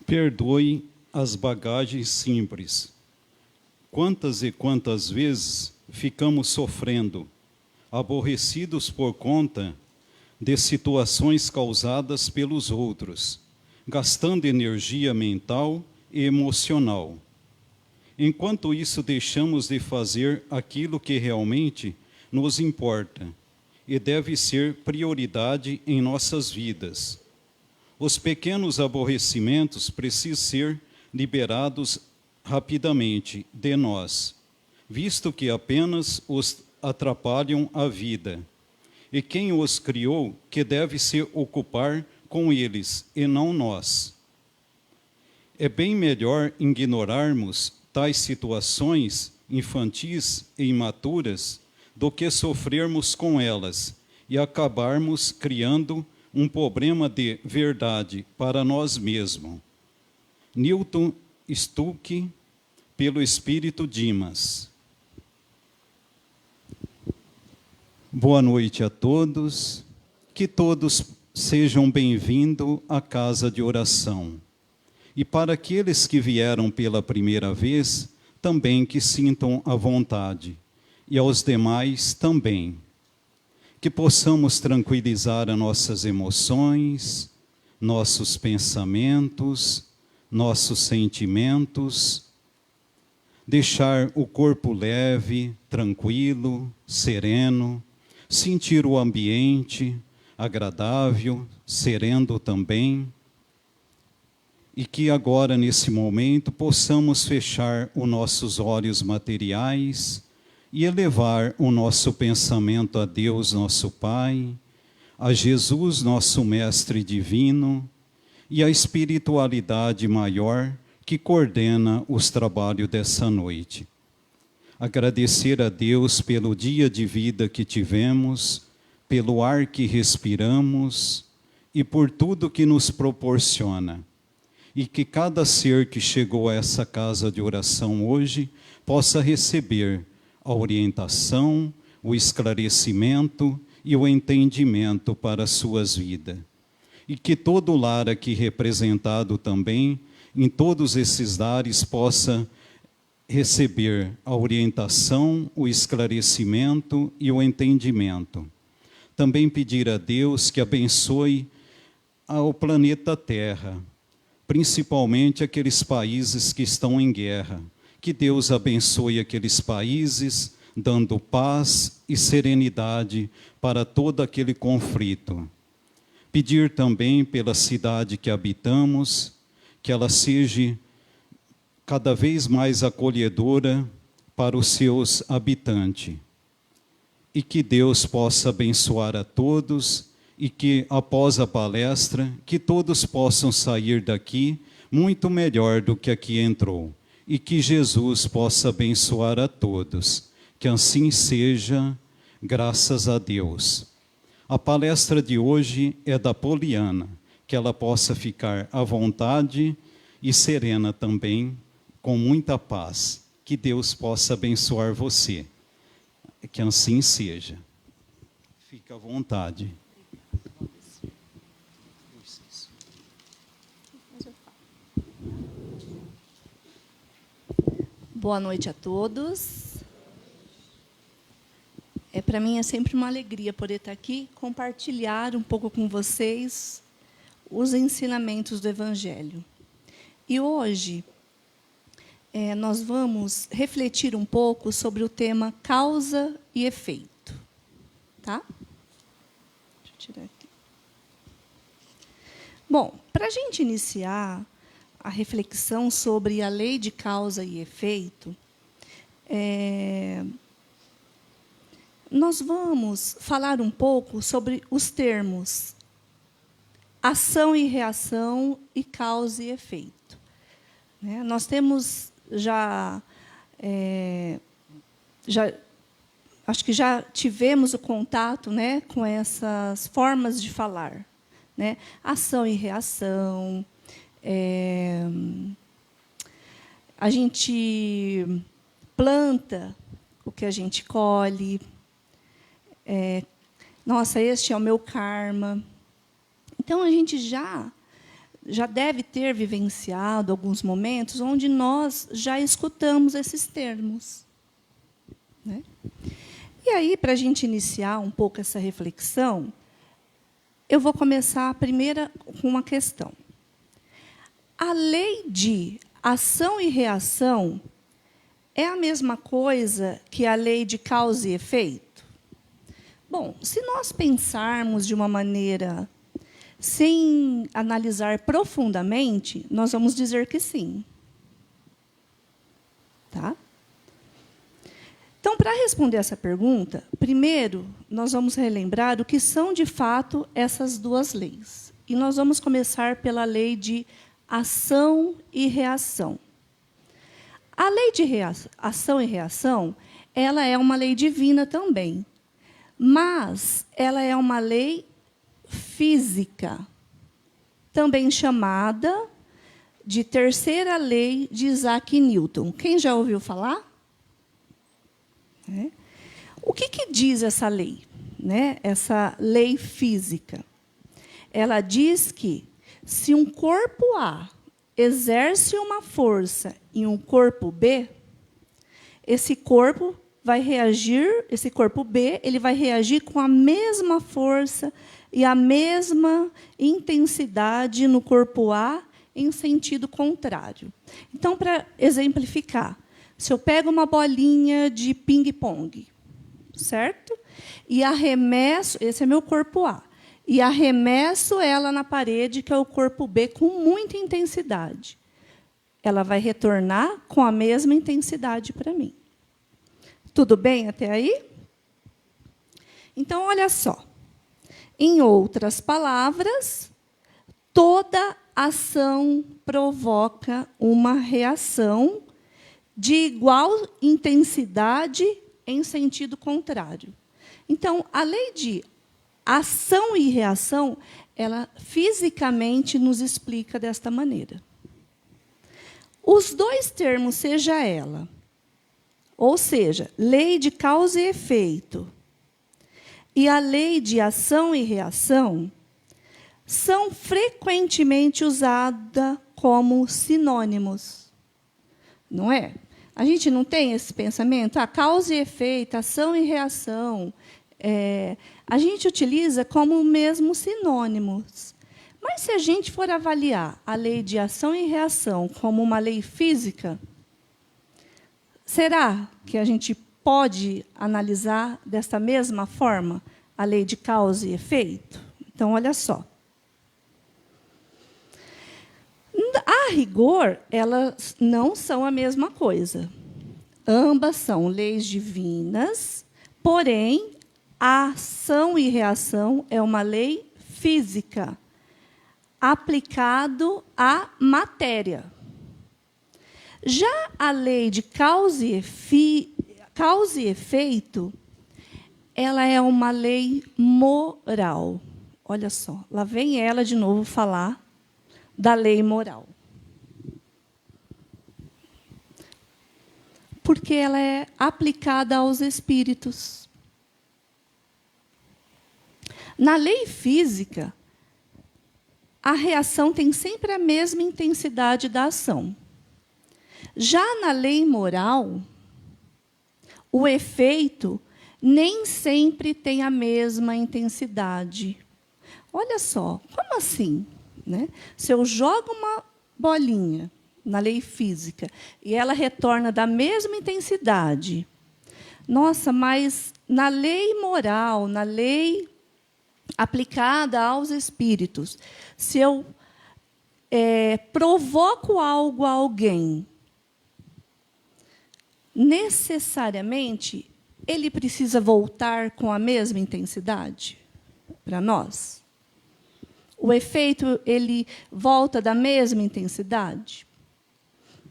Perdoe as bagagens simples. Quantas e quantas vezes ficamos sofrendo, aborrecidos por conta de situações causadas pelos outros, gastando energia mental e emocional. Enquanto isso, deixamos de fazer aquilo que realmente nos importa e deve ser prioridade em nossas vidas. Os pequenos aborrecimentos precisam ser liberados rapidamente de nós, visto que apenas os atrapalham a vida. E quem os criou que deve se ocupar com eles, e não nós. É bem melhor ignorarmos tais situações infantis e imaturas do que sofrermos com elas e acabarmos criando um problema de verdade para nós mesmos. Newton Stuck, pelo Espírito Dimas. Boa noite a todos, que todos sejam bem-vindos à casa de oração. E para aqueles que vieram pela primeira vez, também que sintam a vontade, e aos demais também. Que possamos tranquilizar as nossas emoções, nossos pensamentos, nossos sentimentos, deixar o corpo leve, tranquilo, sereno, sentir o ambiente agradável, sereno também, e que agora, nesse momento, possamos fechar os nossos olhos materiais e elevar o nosso pensamento a Deus, nosso Pai, a Jesus, nosso Mestre Divino, e a espiritualidade maior que coordena os trabalhos dessa noite. Agradecer a Deus pelo dia de vida que tivemos, pelo ar que respiramos e por tudo que nos proporciona. E que cada ser que chegou a essa casa de oração hoje possa receber a orientação, o esclarecimento e o entendimento para as suas vidas. E que todo lar aqui representado também, em todos esses lares, possa receber a orientação, o esclarecimento e o entendimento. Também pedir a Deus que abençoe ao planeta Terra, principalmente aqueles países que estão em guerra. Que Deus abençoe aqueles países, dando paz e serenidade para todo aquele conflito. Pedir também pela cidade que habitamos, que ela seja cada vez mais acolhedora para os seus habitantes. E que Deus possa abençoar a todos e que, após a palestra, que todos possam sair daqui muito melhor do que aqui entrou. E que Jesus possa abençoar a todos. Que assim seja, graças a Deus. A palestra de hoje é da Poliana, que ela possa ficar à vontade e serena também, com muita paz. Que Deus possa abençoar você. Que assim seja. Fique à vontade. Boa noite a todos. Para mim é sempre uma alegria poder estar aqui, compartilhar um pouco com vocês os ensinamentos do Evangelho. E hoje nós vamos refletir um pouco sobre o tema causa e efeito. Tá? Deixa eu tirar aqui. Bom, para a gente iniciar a reflexão sobre a lei de causa e efeito, nós vamos falar um pouco sobre os termos ação e reação e causa e efeito. Nós temos acho que já tivemos o contato, com essas formas de falar, ação e reação. A gente planta o que a gente colhe. Nossa, este é o meu karma. Então, a gente já já deve ter vivenciado alguns momentos onde nós já escutamos esses termos, né? E aí, para a gente iniciar um pouco essa reflexão, eu vou começar primeiro com uma questão. A lei de ação e reação é a mesma coisa que a lei de causa e efeito? Bom, se nós pensarmos de uma maneira sem analisar profundamente, nós vamos dizer que sim. Tá? Então, para responder essa pergunta, primeiro, nós vamos relembrar o que são, de fato, essas duas leis. E nós vamos começar pela lei de ação e reação. A lei de ação e reação, ela é uma lei divina também, mas ela é uma lei física, também chamada de terceira lei de Isaac Newton. Quem já ouviu falar? O que diz essa lei, né? Essa lei física? Ela diz que, se um corpo A exerce uma força em um corpo B, esse corpo B, ele vai reagir com a mesma força e a mesma intensidade no corpo A em sentido contrário. Então, para exemplificar, se eu pego uma bolinha de ping-pong, certo? E arremesso, esse é meu corpo A, e arremesso ela na parede, que é o corpo B, com muita intensidade. Ela vai retornar com a mesma intensidade para mim. Tudo bem até aí? Então, olha só. Em outras palavras, toda ação provoca uma reação de igual intensidade em sentido contrário. Então, a lei de ação e reação, ela fisicamente nos explica desta maneira. Os dois termos, seja ela, ou seja, lei de causa e efeito, e a lei de ação e reação, são frequentemente usadas como sinônimos. Não é? A gente não tem esse pensamento? Causa e efeito, ação e reação. A gente utiliza como mesmo sinônimos. Mas, se a gente for avaliar a lei de ação e reação como uma lei física, será que a gente pode analisar desta mesma forma a lei de causa e efeito? Então, olha só. A rigor, elas não são a mesma coisa. Ambas são leis divinas, porém, a ação e reação é uma lei física, aplicado à matéria. Já a lei de causa e efeito, ela é uma lei moral. Olha só, lá vem ela de novo falar da lei moral. Porque ela é aplicada aos espíritos. Na lei física, a reação tem sempre a mesma intensidade da ação. Já na lei moral, o efeito nem sempre tem a mesma intensidade. Olha só, como assim? Né? Se eu jogo uma bolinha na lei física e ela retorna da mesma intensidade, nossa, mas na lei moral, na lei aplicada aos espíritos, se eu provoco algo a alguém, necessariamente ele precisa voltar com a mesma intensidade para nós? O efeito, ele volta da mesma intensidade?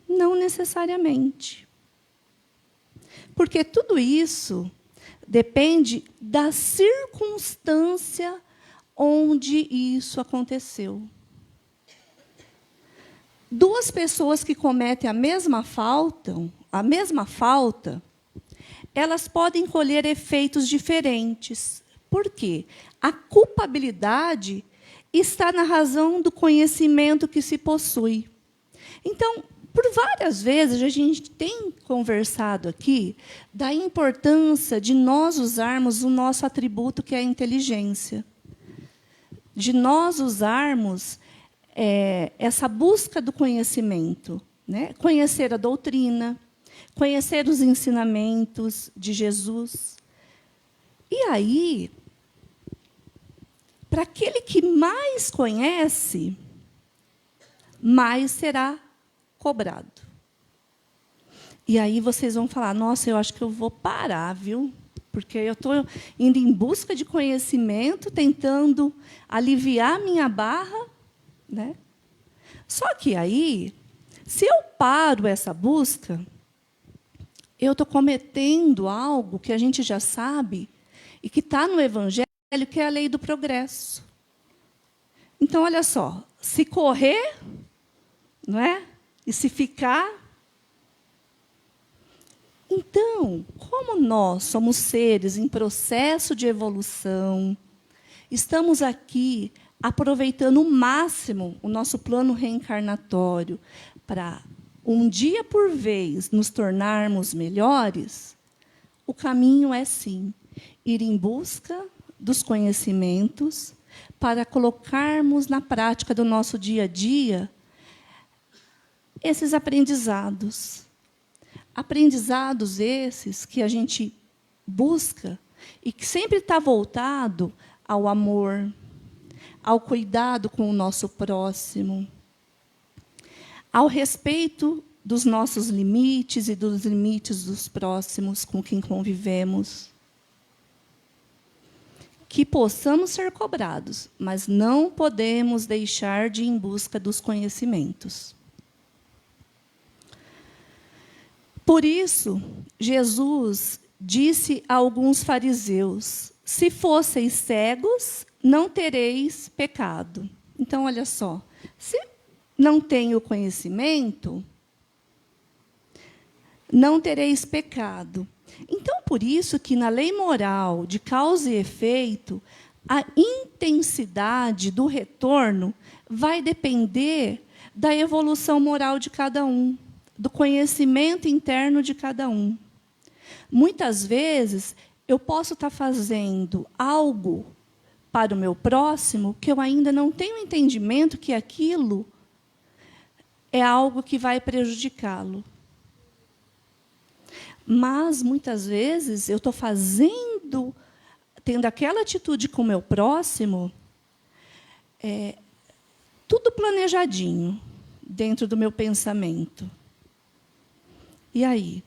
Não necessariamente. Porque tudo isso depende da circunstância onde isso aconteceu. Duas pessoas que cometem a mesma falta, elas podem colher efeitos diferentes. Por quê? A culpabilidade está na razão do conhecimento que se possui. Então, por várias vezes, a gente tem conversado aqui da importância de nós usarmos o nosso atributo, que é a inteligência. De nós usarmos essa busca do conhecimento, né? Conhecer a doutrina, conhecer os ensinamentos de Jesus. E aí, para aquele que mais conhece, mais será cobrado. E aí vocês vão falar, nossa, eu acho que eu vou parar, viu? Porque eu estou indo em busca de conhecimento, tentando aliviar minha barra, né? Só que aí, se eu paro essa busca, eu estou cometendo algo que a gente já sabe e que está no Evangelho, que é a lei do progresso. Então, olha só, se correr, não é? E se ficar. Então, como nós somos seres em processo de evolução, estamos aqui aproveitando o máximo o nosso plano reencarnatório para, um dia por vez, nos tornarmos melhores, o caminho é, sim, ir em busca dos conhecimentos para colocarmos na prática do nosso dia a dia esses aprendizados. Aprendizados esses que a gente busca e que sempre está voltado ao amor, ao cuidado com o nosso próximo, ao respeito dos nossos limites e dos limites dos próximos com quem convivemos. Que possamos ser cobrados, mas não podemos deixar de ir em busca dos conhecimentos. Por isso, Jesus disse a alguns fariseus, se fosseis cegos, não tereis pecado. Então, olha só, se não tenho conhecimento, não tereis pecado. Então, por isso que na lei moral de causa e efeito, a intensidade do retorno vai depender da evolução moral de cada um, do conhecimento interno de cada um. Muitas vezes, eu posso estar fazendo algo para o meu próximo que eu ainda não tenho entendimento que aquilo é algo que vai prejudicá-lo. Mas, muitas vezes, eu estou tendo aquela atitude com o meu próximo, tudo planejadinho dentro do meu pensamento. E aí?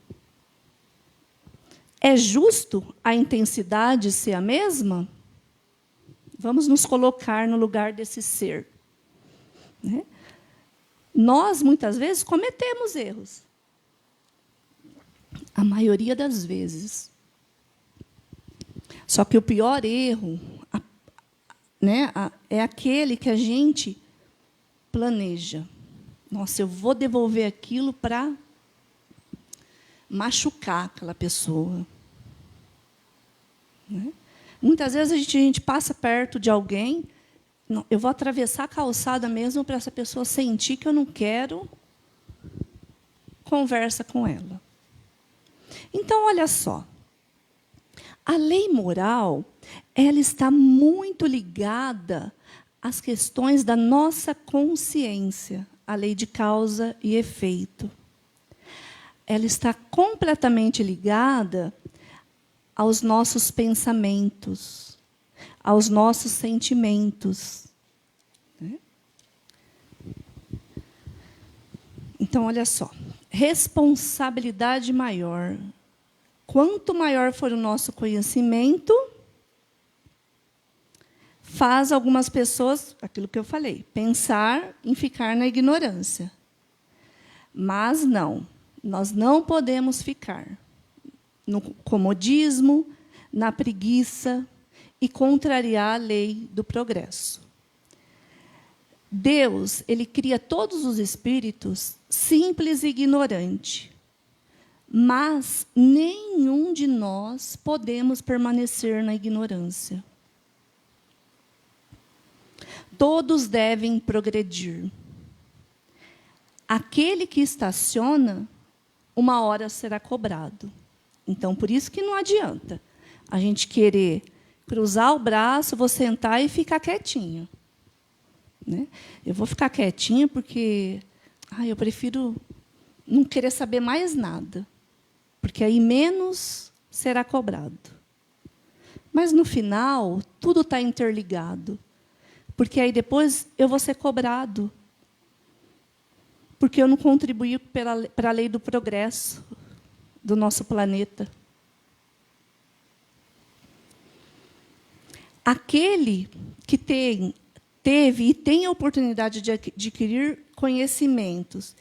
É justo a intensidade ser a mesma? Vamos nos colocar no lugar desse ser. Né? Nós, muitas vezes, cometemos erros. A maioria das vezes. Só que o pior erro é aquele que a gente planeja. Nossa, eu vou devolver aquilo para machucar aquela pessoa. Né? Muitas vezes a gente passa perto de alguém, não, eu vou atravessar a calçada mesmo para essa pessoa sentir que eu não quero conversa com ela. Então, olha só, a lei moral, ela está muito ligada às questões da nossa consciência, a lei de causa e efeito. Ela está completamente ligada aos nossos pensamentos, aos nossos sentimentos. Né? Então, olha só. Responsabilidade maior. Quanto maior for o nosso conhecimento, faz algumas pessoas, aquilo que eu falei, pensar em ficar na ignorância. Mas não, nós não podemos ficar no comodismo, na preguiça e contrariar a lei do progresso. Deus, ele cria todos os espíritos simples e ignorantes, mas nenhum de nós podemos permanecer na ignorância. todos devem progredir. Aquele que estaciona, uma hora será cobrado. Então, por isso que não adianta a gente querer cruzar o braço, vou sentar e ficar quietinho. Né? Eu vou ficar quietinha porque eu prefiro não querer saber mais nada, porque aí menos será cobrado. Mas, no final, tudo está interligado, porque aí depois eu vou ser cobrado, porque eu não contribuí para a lei do progresso do nosso planeta. Aquele que teve e tem a oportunidade de adquirir conhecimentos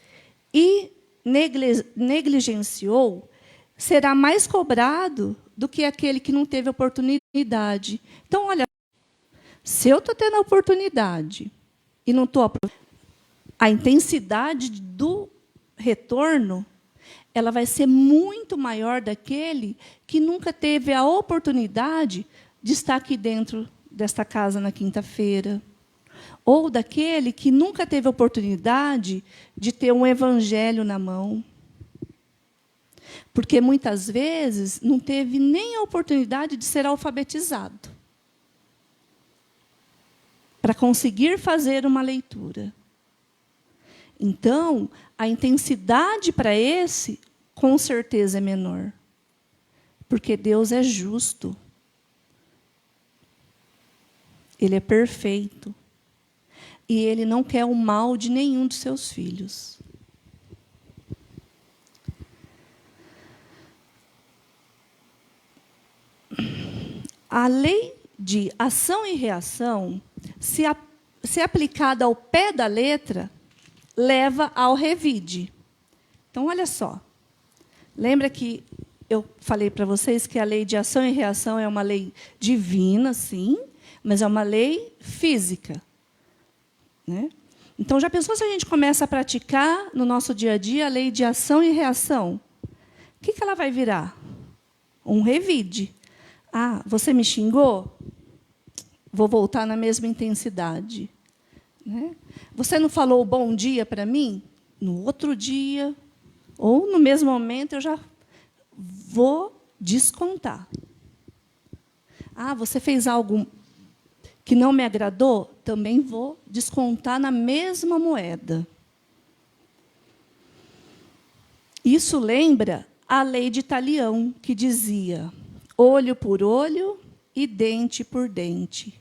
e negligenciou, será mais cobrado do que aquele que não teve oportunidade. Então, olha, se eu estou tendo a oportunidade e não estou aproveitando, a intensidade do retorno ela vai ser muito maior daquele que nunca teve a oportunidade de estar aqui dentro desta casa na quinta-feira, ou daquele que nunca teve a oportunidade de ter um evangelho na mão. Porque, muitas vezes, não teve nem a oportunidade de ser alfabetizado para conseguir fazer uma leitura. Então, a intensidade para esse, com certeza, é menor. Porque Deus é justo. Ele é perfeito. E Ele não quer o mal de nenhum dos seus filhos. A lei de ação e reação, se aplicada ao pé da letra, leva ao revide. Então, olha só. Lembra que eu falei para vocês que a lei de ação e reação é uma lei divina, sim, mas é uma lei física. Né? Então, já pensou se a gente começa a praticar no nosso dia a dia a lei de ação e reação? O que ela vai virar? Um revide. Ah, você me xingou? Vou voltar na mesma intensidade. Né? Você não falou bom dia para mim? No outro dia, ou no mesmo momento, eu já vou descontar. Ah, você fez algo que não me agradou? Também vou descontar na mesma moeda. Isso lembra a lei de Talião, que dizia olho por olho e dente por dente,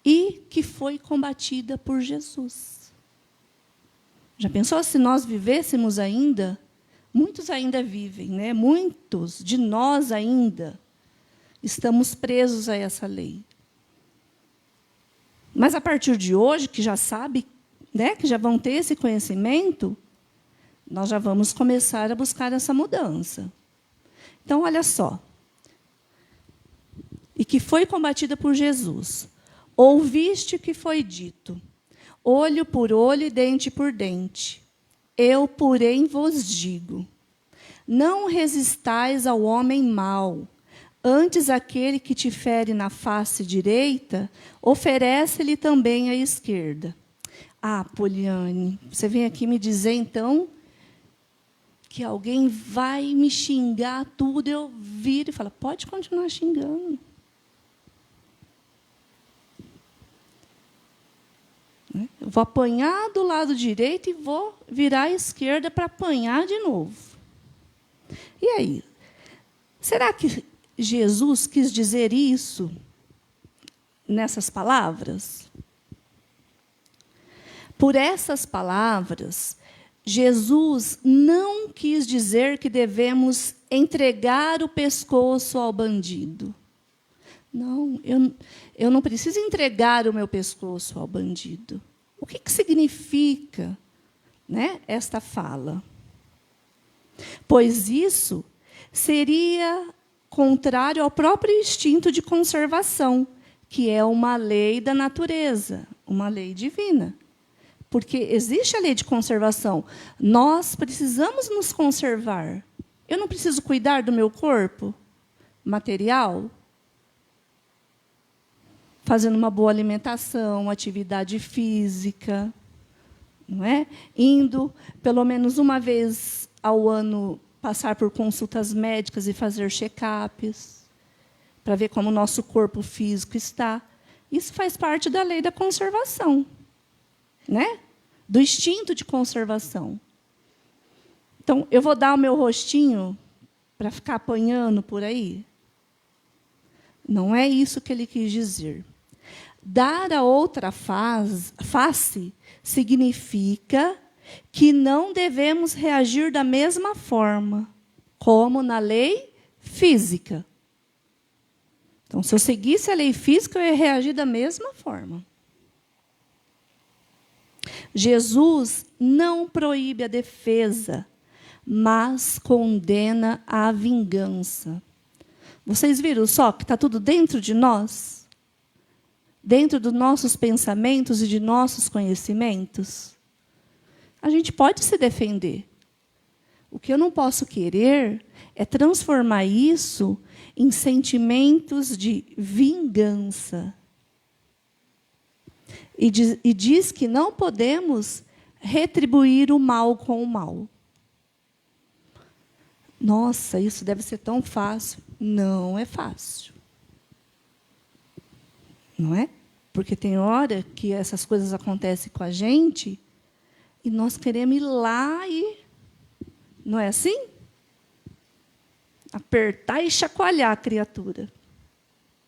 e que foi combatida por Jesus. Já pensou se nós vivêssemos ainda? Muitos ainda vivem, né? Muitos de nós ainda estamos presos a essa lei. Mas, a partir de hoje, que já sabe, né, que já vão ter esse conhecimento, nós já vamos começar a buscar essa mudança. Então, olha só. E que foi combatida por Jesus. Ouviste o que foi dito, olho por olho e dente por dente. Eu, porém, vos digo, não resistais ao homem mau. Antes, aquele que te fere na face direita, oferece-lhe também a esquerda. Ah, Poliane, você vem aqui me dizer, então, que alguém vai me xingar tudo, eu viro e falo, pode continuar xingando. Eu vou apanhar do lado direito e vou virar à esquerda para apanhar de novo. E aí? Será que Jesus quis dizer isso nessas palavras? Por essas palavras, Jesus não quis dizer que devemos entregar o pescoço ao bandido. Não, eu não preciso entregar o meu pescoço ao bandido. O que significa, né, esta fala? Pois isso seria contrário ao próprio instinto de conservação, que é uma lei da natureza, uma lei divina. Porque existe a lei de conservação. Nós precisamos nos conservar. Eu não preciso cuidar do meu corpo material? fazendo uma boa alimentação, atividade física, não é? Indo pelo menos uma vez ao ano passar por consultas médicas e fazer check-ups, para ver como o nosso corpo físico está. Isso faz parte da lei da conservação, né? Do instinto de conservação. Então, eu vou dar o meu rostinho para ficar apanhando por aí? Não é isso que ele quis dizer. Dar a outra face significa que não devemos reagir da mesma forma, como na lei física. Então, se eu seguisse a lei física, eu ia reagir da mesma forma. Jesus não proíbe a defesa, mas condena a vingança. Vocês viram só que está tudo dentro de nós? Dentro dos nossos pensamentos e de nossos conhecimentos? A gente pode se defender. O que eu não posso querer é transformar isso em sentimentos de vingança. E diz que não podemos retribuir o mal com o mal. Nossa, isso deve ser tão fácil. Não é fácil. Não é? Porque tem hora que essas coisas acontecem com a gente e nós queremos ir lá e... Não é assim? Apertar e chacoalhar a criatura.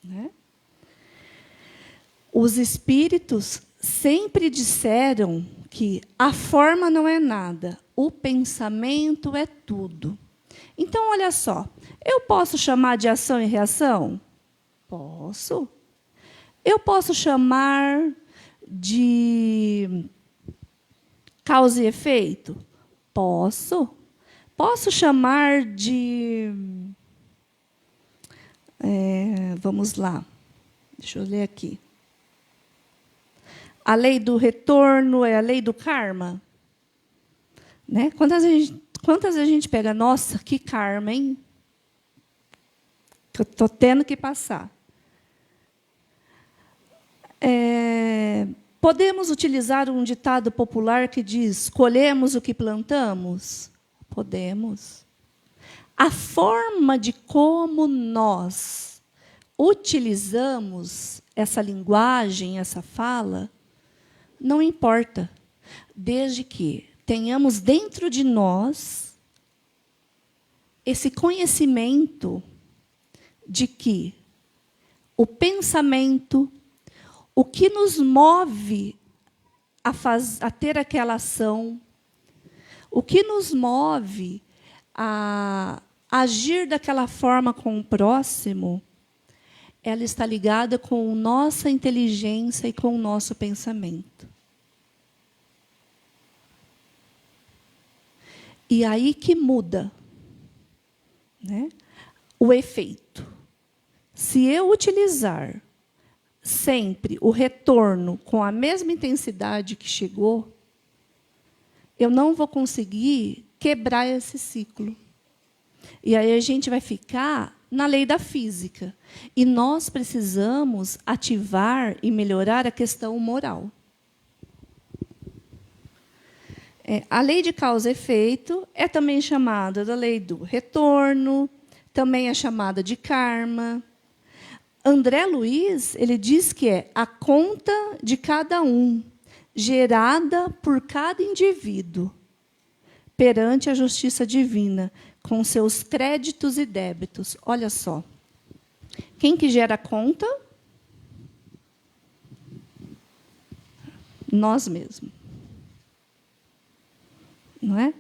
Né? Os espíritos sempre disseram que a forma não é nada, o pensamento é tudo. Então, olha só, eu posso chamar de ação e reação? Posso. Eu posso chamar de causa e efeito? Posso. Posso chamar de... vamos lá. Deixa eu ler aqui. A lei do retorno é a lei do karma? Né? Quantas vezes a gente pega, nossa, que karma, hein? Que eu estou tendo que passar. Podemos utilizar um ditado popular que diz, colhemos o que plantamos? Podemos. A forma de como nós utilizamos essa linguagem, essa fala, não importa, desde que tenhamos dentro de nós esse conhecimento de que o pensamento, o que nos move a ter aquela ação, o que nos move a agir daquela forma com o próximo, ela está ligada com a nossa inteligência e com o nosso pensamento. E aí que muda, né, o efeito. Se eu utilizar sempre o retorno com a mesma intensidade que chegou, eu não vou conseguir quebrar esse ciclo. E aí a gente vai ficar na lei da física. E nós precisamos ativar e melhorar a questão moral. A lei de causa e efeito é também chamada da lei do retorno, também é chamada de karma. André Luiz, ele diz que é a conta de cada um, gerada por cada indivíduo, perante a justiça divina, com seus créditos e débitos. Olha só. Quem que gera a conta? Nós mesmos. Não é?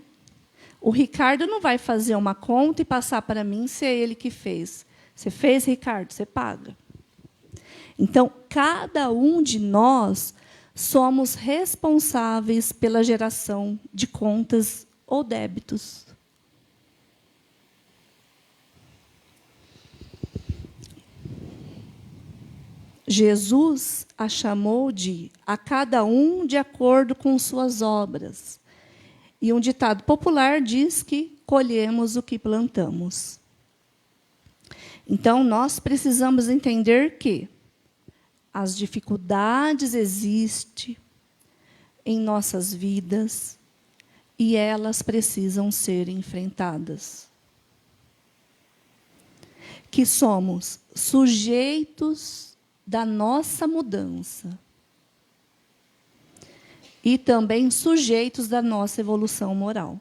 O Ricardo não vai fazer uma conta e passar para mim se é ele que fez. Você fez, Ricardo? Você paga. Então, cada um de nós somos responsáveis pela geração de contas ou débitos. Jesus a chamou de a cada um de acordo com suas obras. E um ditado popular diz que colhemos o que plantamos. Então, nós precisamos entender que as dificuldades existem em nossas vidas e elas precisam ser enfrentadas. Que somos sujeitos da nossa mudança e também sujeitos da nossa evolução moral.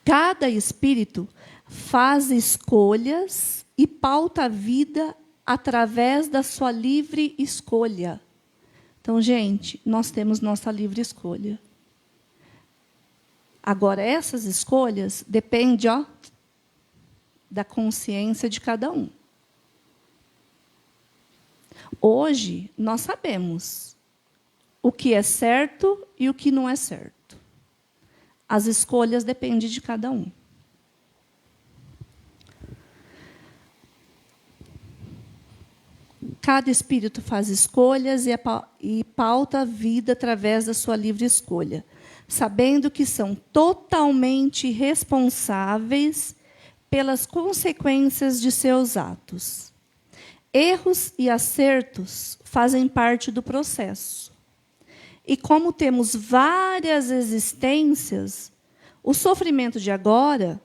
Cada espírito faz escolhas e pauta a vida através da sua livre escolha. Então, gente, nós temos nossa livre escolha. Agora, essas escolhas dependem da consciência de cada um. Hoje, nós sabemos o que é certo e o que não é certo. As escolhas dependem de cada um. Cada espírito faz escolhas e pauta a vida através da sua livre escolha, sabendo que são totalmente responsáveis pelas consequências de seus atos. Erros e acertos fazem parte do processo. E como temos várias existências, o sofrimento de agora,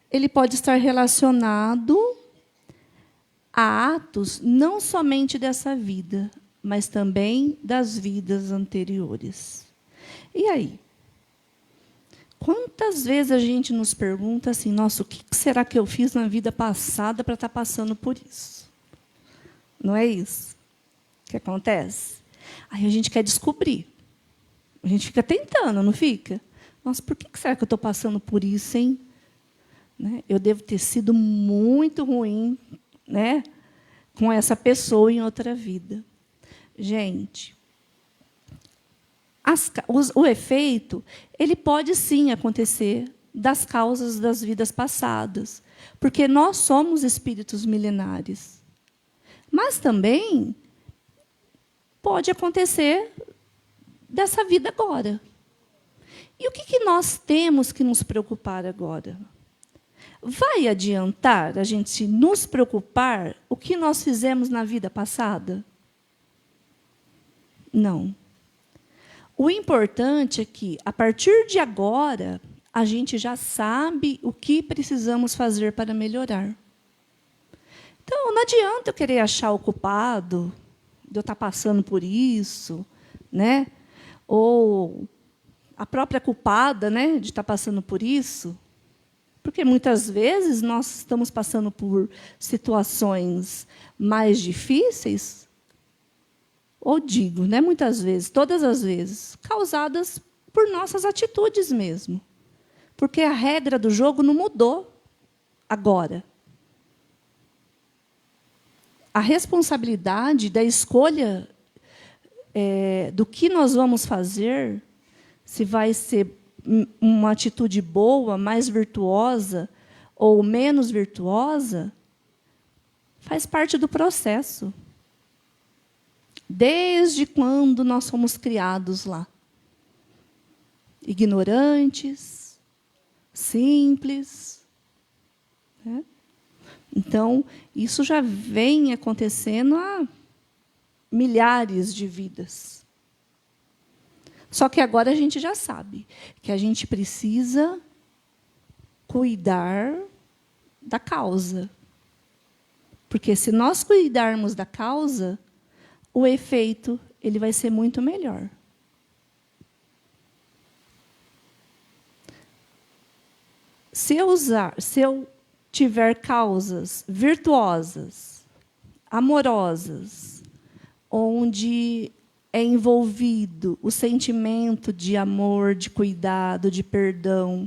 ele pode estar relacionado a atos não somente dessa vida, mas também das vidas anteriores. E aí? Quantas vezes a gente nos pergunta assim, nossa, o que será que eu fiz na vida passada para estar passando por isso? Não é isso que acontece? Aí a gente quer descobrir. A gente fica tentando, não fica? Nossa, por que será que eu estou passando por isso, hein? Né? Eu devo ter sido muito ruim, né, com essa pessoa em outra vida. Gente, o efeito, ele pode sim acontecer das causas das vidas passadas, porque nós somos espíritos milenares. Mas também pode acontecer dessa vida agora. E o que nós temos que nos preocupar agora? Vai adiantar a gente nos preocupar o que nós fizemos na vida passada? Não. O importante é que, a partir de agora, a gente já sabe o que precisamos fazer para melhorar. Então, não adianta eu querer achar o culpado de eu estar passando por isso, né? Ou a própria culpada, né, de estar passando por isso. Porque, muitas vezes, nós estamos passando por situações mais difíceis, ou digo, né, muitas vezes, todas as vezes, causadas por nossas atitudes mesmo. Porque a regra do jogo não mudou agora. A responsabilidade da escolha do que nós vamos fazer, se vai ser uma atitude boa, mais virtuosa ou menos virtuosa, faz parte do processo. Desde quando nós fomos criados lá. Ignorantes, simples. Né? Então, isso já vem acontecendo há milhares de vidas. Só que agora a gente já sabe que a gente precisa cuidar da causa. Porque se nós cuidarmos da causa, o efeito ele vai ser muito melhor. Se eu tiver causas virtuosas, amorosas, onde é envolvido o sentimento de amor, de cuidado, de perdão,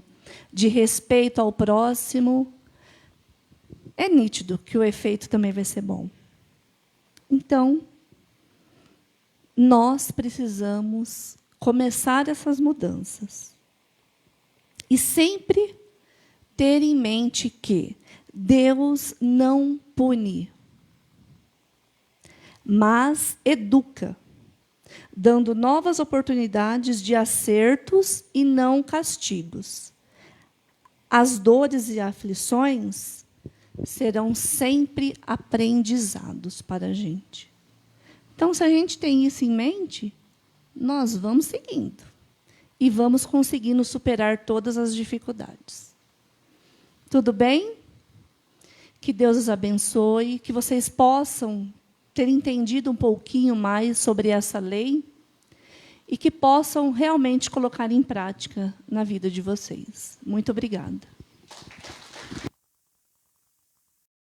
de respeito ao próximo, é nítido que o efeito também vai ser bom. Então, nós precisamos começar essas mudanças. E sempre ter em mente que Deus não pune, mas educa, dando novas oportunidades de acertos e não castigos. As dores e aflições serão sempre aprendizados para a gente. Então, se a gente tem isso em mente, nós vamos seguindo e vamos conseguindo superar todas as dificuldades. Tudo bem? Que Deus os abençoe, que vocês possam ter entendido um pouquinho mais sobre essa lei e que possam realmente colocar em prática na vida de vocês. Muito obrigada.